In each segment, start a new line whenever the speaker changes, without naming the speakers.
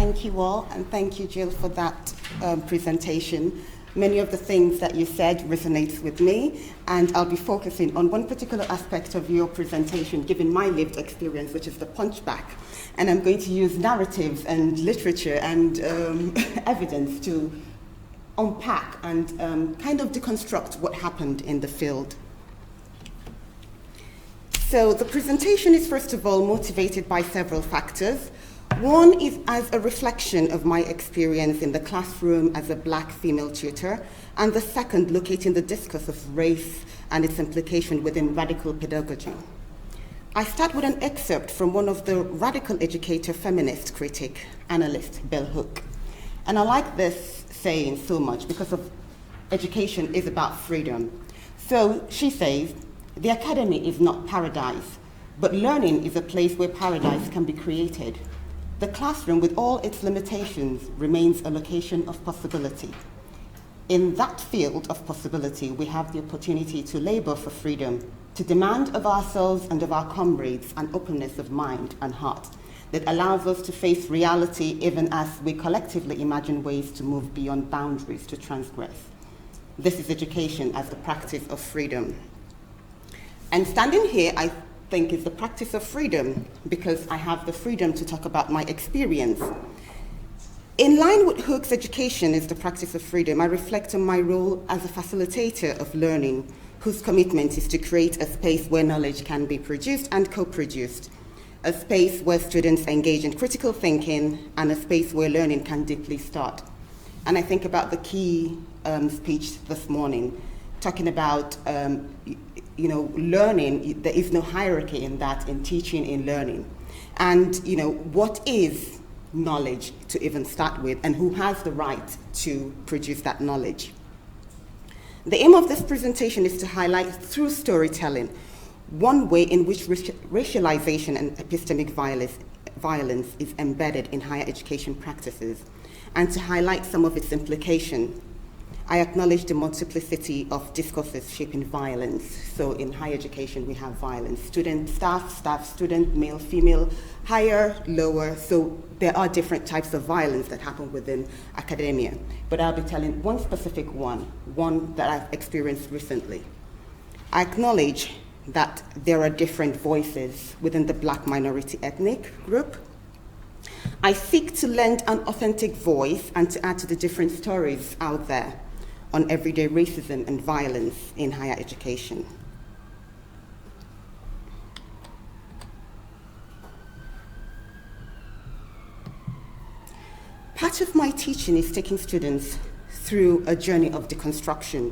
Thank you all, and thank you, Jill, for that presentation. Many of the things that you said resonates with me, and I'll be focusing on one particular aspect of your presentation, given my lived experience, which is the punchback. And I'm going to use narratives and literature and evidence to unpack and kind of deconstruct what happened in the field. So the presentation is, first of all, motivated by several factors. One is as a reflection of my experience in the classroom as a Black female tutor, and the second locating the discourse of race and its implication within radical pedagogy. I start with an excerpt from one of the radical educator feminist critic, analyst Bell Hook. And I like this saying so much because of education is about freedom. So she says, "The academy is not paradise, but learning is a place where paradise can be created. The classroom, with all its limitations, remains a location of possibility. In that field of possibility, we have the opportunity to labor for freedom, to demand of ourselves and of our comrades an openness of mind and heart that allows us to face reality even as we collectively imagine ways to move beyond boundaries to transgress. This is education as the practice of freedom." And standing here, I think is the practice of freedom because I have the freedom to talk about my experience. In line with Hook's education is the practice of freedom, I reflect on my role as a facilitator of learning, whose commitment is to create a space where knowledge can be produced and co-produced, a space where students engage in critical thinking, and a space where learning can deeply start. And I think about the key speech this morning, talking about learning. There is no hierarchy in that, in teaching, in learning. And what is knowledge to even start with, and who has the right to produce that knowledge? The aim of this presentation is to highlight through storytelling one way in which racialization and epistemic violence is embedded in higher education practices, and to highlight some of its implications. I acknowledge the multiplicity of discourses shaping violence. So in higher education, we have violence. Student, staff, student, male, female, higher, lower. So there are different types of violence that happen within academia. But I'll be telling one specific one that I've experienced recently. I acknowledge that there are different voices within the Black minority ethnic group. I seek to lend an authentic voice and to add to the different stories out there on everyday racism and violence in higher education. Part of my teaching is taking students through a journey of deconstruction,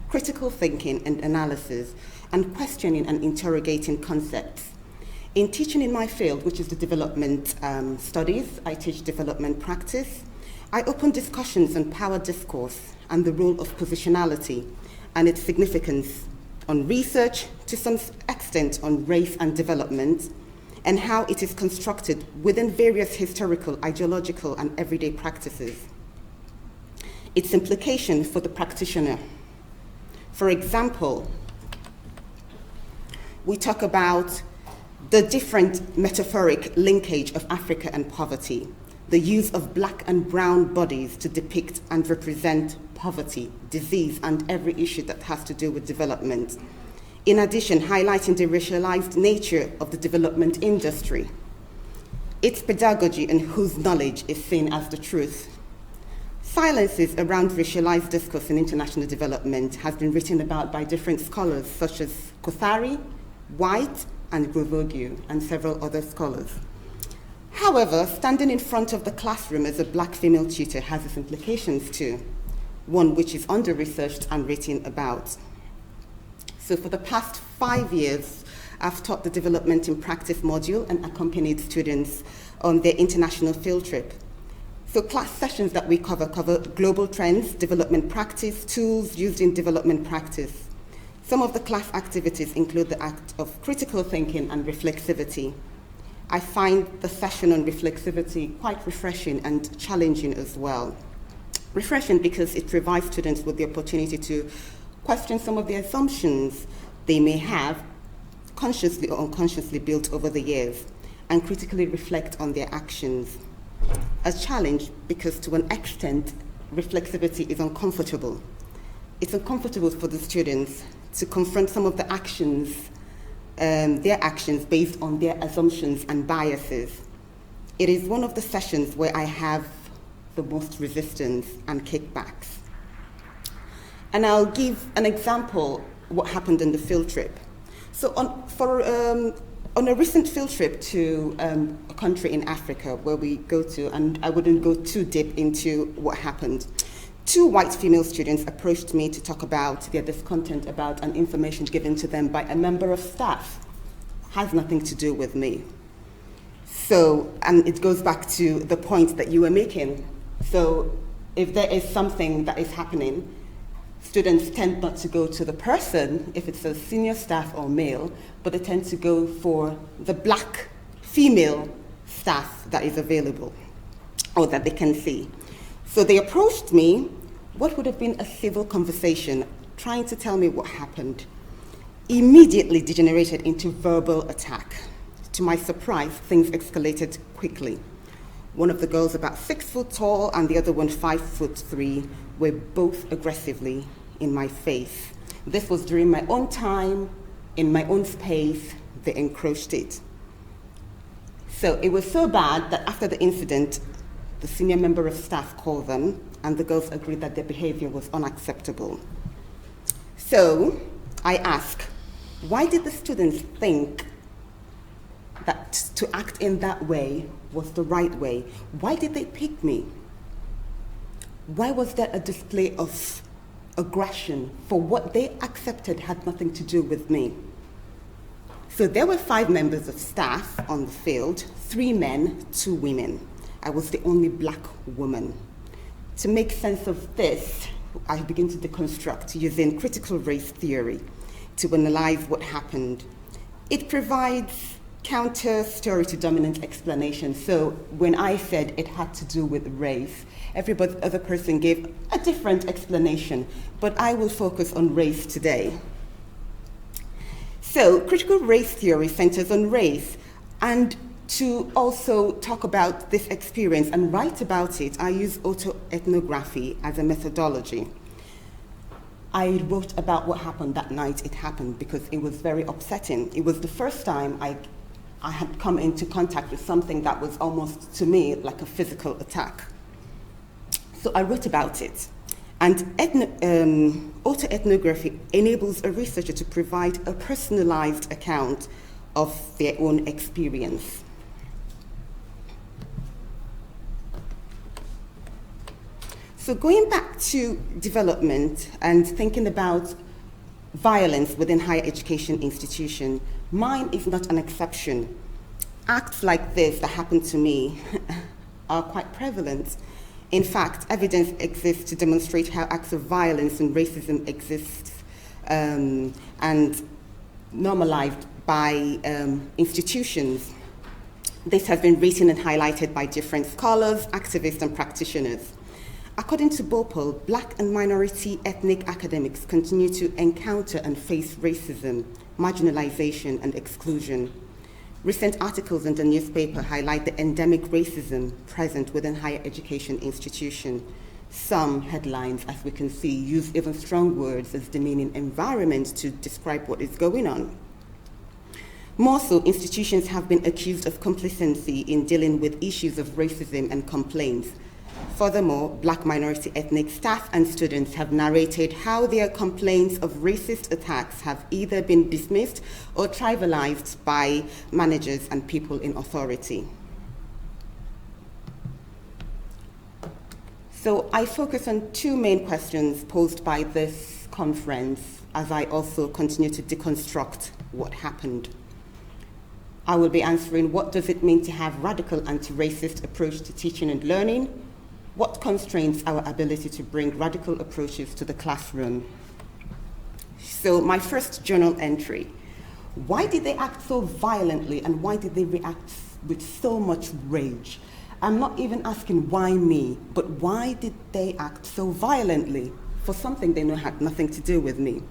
critical thinking and analysis, and questioning and interrogating concepts. In teaching in my field, which is the development studies, I teach development practice. I open discussions on power discourse and the role of positionality and its significance on research, to some extent on race and development, and how it is constructed within various historical, ideological, and everyday practices. Its implication for the practitioner. For example, we talk about the different metaphoric linkage of Africa and poverty, the use of Black and brown bodies to depict and represent poverty, disease, and every issue that has to do with development. In addition, highlighting the racialized nature of the development industry, its pedagogy and whose knowledge is seen as the truth. Silences around racialized discourse in international development has been written about by different scholars such as Kothari, White, and Grovogiu, and several other scholars. However, standing in front of the classroom as a Black female tutor has its implications too, one which is under-researched and written about. So for the past 5 years, I've taught the Development in Practice module and accompanied students on their international field trip. So class sessions that we cover global trends, development practice, tools used in development practice. Some of the class activities include the act of critical thinking and reflexivity. I find the session on reflexivity quite refreshing and challenging as well. Refreshing because it provides students with the opportunity to question some of the assumptions they may have consciously or unconsciously built over the years and critically reflect on their actions. a challenge because to an extent, reflexivity is uncomfortable. It's uncomfortable for the students to confront some of the actions, their actions based on their assumptions and biases. It is one of the sessions where I have the most resistance and kickbacks. And I'll give an example what happened in the field trip. So on a recent field trip to a country in Africa where we go to, and I wouldn't go too deep into what happened, 2 white female students approached me to talk about their discontent about an information given to them by a member of staff. Has nothing to do with me. So, and it goes back to the point that you were making. So if there is something that is happening, students tend not to go to the person, if it's a senior staff or male, but they tend to go for the black female staff that is available or that they can see. So they approached me, what would have been a civil conversation, trying to tell me what happened, immediately degenerated into verbal attack. To my surprise, things escalated quickly. One of the girls about 6 foot tall and the other one 5'3" were both aggressively in my face. This was during my own time, in my own space, they encroached it. So it was so bad that after the incident, the senior member of staff called them and the girls agreed that their behavior was unacceptable. So I asked, why did the students think that to act in that way was the right way? Why did they pick me? Why was there a display of aggression for what they accepted had nothing to do with me? So there were 5 members of staff on the field, 3 men, 2 women. I was the only black woman. To make sense of this, I began to deconstruct using critical race theory to analyze what happened. It provides counter story to dominant explanation. So when I said it had to do with race, every other person gave a different explanation, but I will focus on race today. So critical race theory centers on race, and to also talk about this experience and write about it, I use autoethnography as a methodology. I wrote about what happened that night it happened because it was very upsetting. It was the first time I had come into contact with something that was almost, to me, like a physical attack. So I wrote about it. And autoethnography enables a researcher to provide a personalized account of their own experience. So going back to development and thinking about violence within higher education institutions, mine is not an exception. Acts like this that happened to me are quite prevalent. In fact, evidence exists to demonstrate how acts of violence and racism exist and normalized by institutions. This has been written and highlighted by different scholars, activists, and practitioners. According to Bopal, Black and minority ethnic academics continue to encounter and face racism, marginalization, and exclusion. Recent articles in the newspaper highlight the endemic racism present within higher education institutions. Some headlines, as we can see, use even strong words as demeaning environment to describe what is going on. More so, institutions have been accused of complacency in dealing with issues of racism and complaints. Furthermore, Black minority ethnic staff and students have narrated how their complaints of racist attacks have either been dismissed or trivialized by managers and people in authority. So I focus on 2 main questions posed by this conference as I also continue to deconstruct what happened. I will be answering, what does it mean to have radical anti-racist approach to teaching and learning? What constrains our ability to bring radical approaches to the classroom? So my first journal entry, why did they act so violently and why did they react with so much rage? I'm not even asking why me, but why did they act so violently for something they know had nothing to do with me?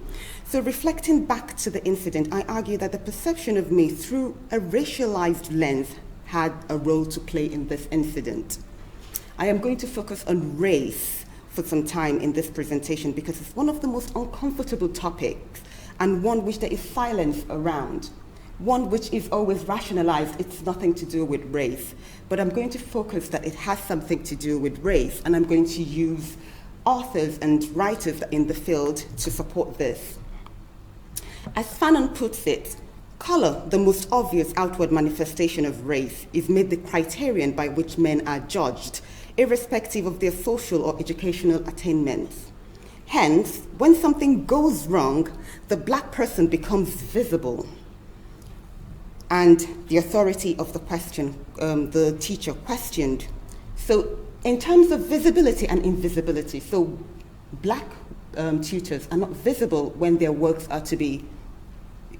So reflecting back to the incident, I argue that the perception of me through a racialized lens had a role to play in this incident. I am going to focus on race for some time in this presentation because it's one of the most uncomfortable topics and one which there is silence around, one which is always rationalized. It's nothing to do with race, but I'm going to focus that it has something to do with race, and I'm going to use authors and writers in the field to support this. As Fanon puts it, color, the most obvious outward manifestation of race, is made the criterion by which men are judged, irrespective of their social or educational attainments. Hence, when something goes wrong, the black person becomes visible, and the authority of the question, the teacher questioned. So in terms of visibility and invisibility, so black tutors are not visible when their works are to be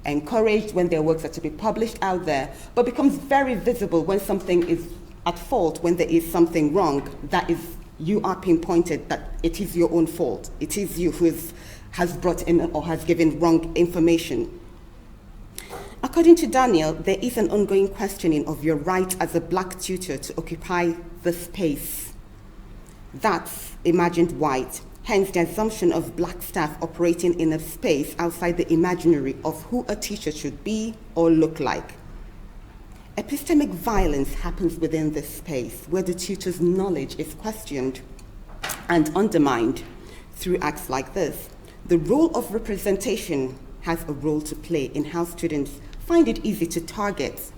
encouraged, when their works are to be published out there, but becomes very visible when something is at fault, when there is something wrong, that is, you are pinpointed that it is your own fault. It is you who has brought in or has given wrong information. According to Daniel, there is an ongoing questioning of your right as a black tutor to occupy the space that's imagined white, hence the assumption of black staff operating in a space outside the imaginary of who a teacher should be or look like. Epistemic violence happens within this space where the tutor's knowledge is questioned and undermined through acts like this. The role of representation has a role to play in how students find it easy to target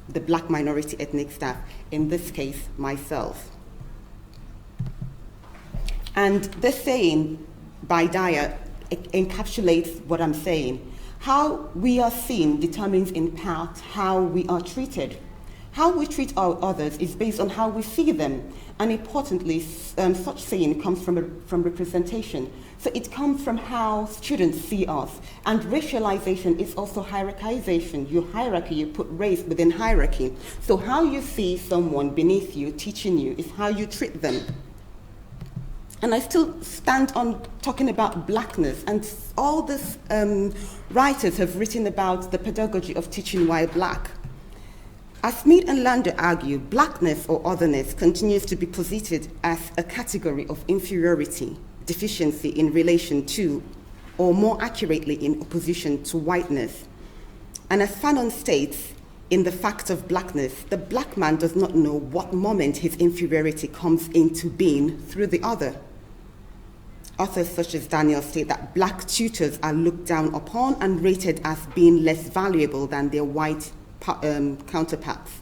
the black minority ethnic staff, in this case, myself. And this saying by Dyer encapsulates what I'm saying. How we are seen determines in part how we are treated. How we treat our others is based on how we see them. And importantly, such saying comes from representation. So it comes from how students see us. And racialization is also hierarchization. You hierarchy, you put race within hierarchy. So how you see someone beneath you, teaching you, is how you treat them. And I still stand on talking about blackness, and all these writers have written about the pedagogy of teaching while black. As Smith and Lander argue, blackness or otherness continues to be posited as a category of inferiority, deficiency in relation to, or more accurately in opposition to whiteness. And as Fanon states, in The Fact of Blackness, the black man does not know what moment his inferiority comes into being through the other. Authors such as Daniel state that black tutors are looked down upon and rated as being less valuable than their white counterparts.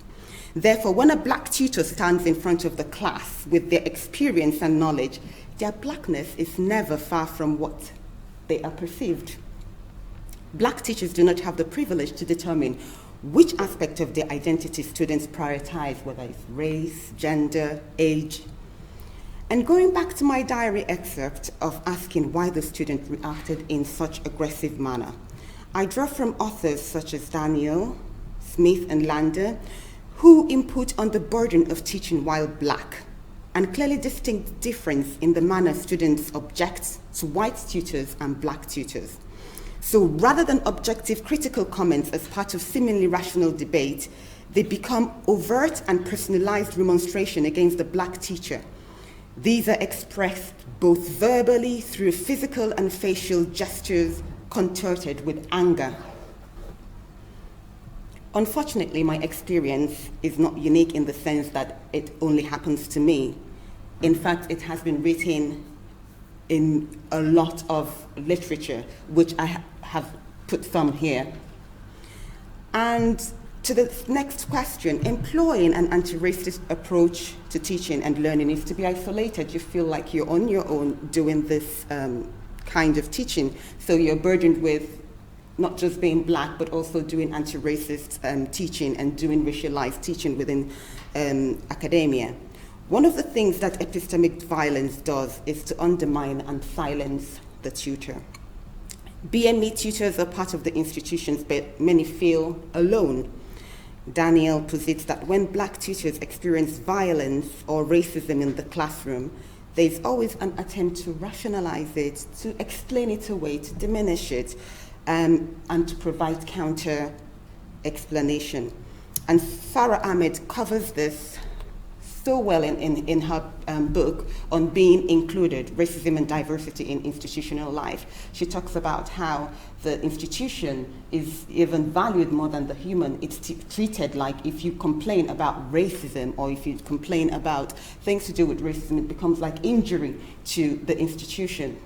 Therefore, when a black tutor stands in front of the class with their experience and knowledge, their blackness is never far from what they are perceived. Black teachers do not have the privilege to determine which aspect of their identity students prioritize, whether it's race, gender, age. And going back to my diary excerpt of asking why the student reacted in such aggressive manner, I draw from authors such as Daniel, Smith, and Lander, who input on the burden of teaching while black, and clearly distinct difference in the manner students object to white tutors and black tutors. So rather than objective critical comments as part of seemingly rational debate, they become overt and personalized remonstration against the black teacher. These are expressed both verbally through physical and facial gestures contorted with anger. Unfortunately, my experience is not unique in the sense that it only happens to me. In fact, it has been written in a lot of literature, which I have put some here. And to the next question, employing an anti-racist approach to teaching and learning is to be isolated. You feel like you're on your own doing this kind of teaching. So you're burdened with not just being black, but also doing anti-racist teaching and doing racialized teaching within academia. One of the things that epistemic violence does is to undermine and silence the tutor. BME tutors are part of the institutions, but many feel alone. Daniel posits that when black tutors experience violence or racism in the classroom, there's always an attempt to rationalize it, to explain it away, to diminish it, and to provide counter explanation. And Farah Ahmed covers this so well in her book on being included, racism and diversity in institutional life. She talks about how the institution is even valued more than the human. It's treated like if you complain about racism or if you complain about things to do with racism, it becomes like injury to the institution.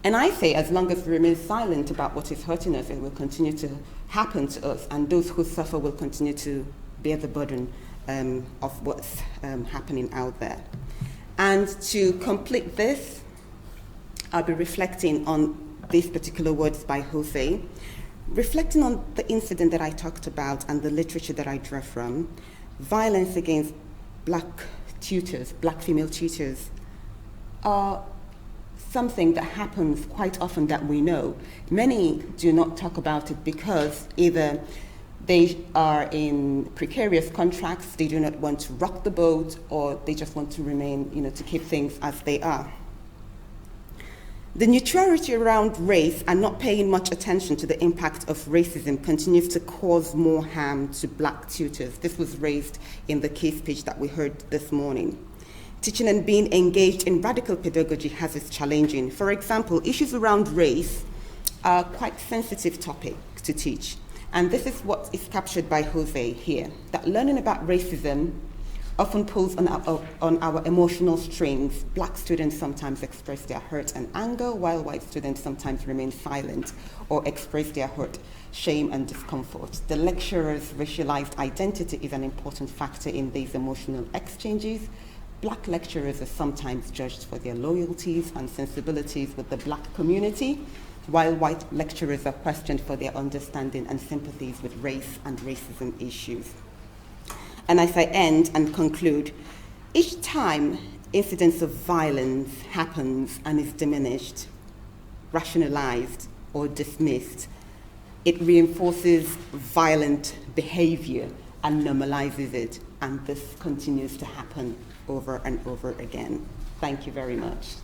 And I say, as long as we remain silent about what is hurting us, it will continue to happen to us, and those who suffer will continue to bear the burden of what's happening out there. And to complete this, I'll be reflecting on these particular words by Jose, reflecting on the incident that I talked about and the literature that I draw from. Violence against black tutors, black female tutors, are something that happens quite often that we know. Many do not talk about it because either they are in precarious contracts, they do not want to rock the boat, or they just want to remain, to keep things as they are. The neutrality around race and not paying much attention to the impact of racism continues to cause more harm to black tutors. This was raised in the case speech that we heard this morning. Teaching and being engaged in radical pedagogy has its challenging. For example, issues around race are quite sensitive topic to teach. And this is what is captured by Jose here, that learning about racism often pulls on our emotional strings. Black students sometimes express their hurt and anger, while white students sometimes remain silent or express their hurt, shame, and discomfort. The lecturer's racialized identity is an important factor in these emotional exchanges. Black lecturers are sometimes judged for their loyalties and sensibilities with the black community, while white lecturers are questioned for their understanding and sympathies with race and racism issues. And as I end and conclude, each time incidents of violence happens and is diminished, rationalized, or dismissed, it reinforces violent behavior and normalizes it, and this continues to happen over and over again. Thank you very much.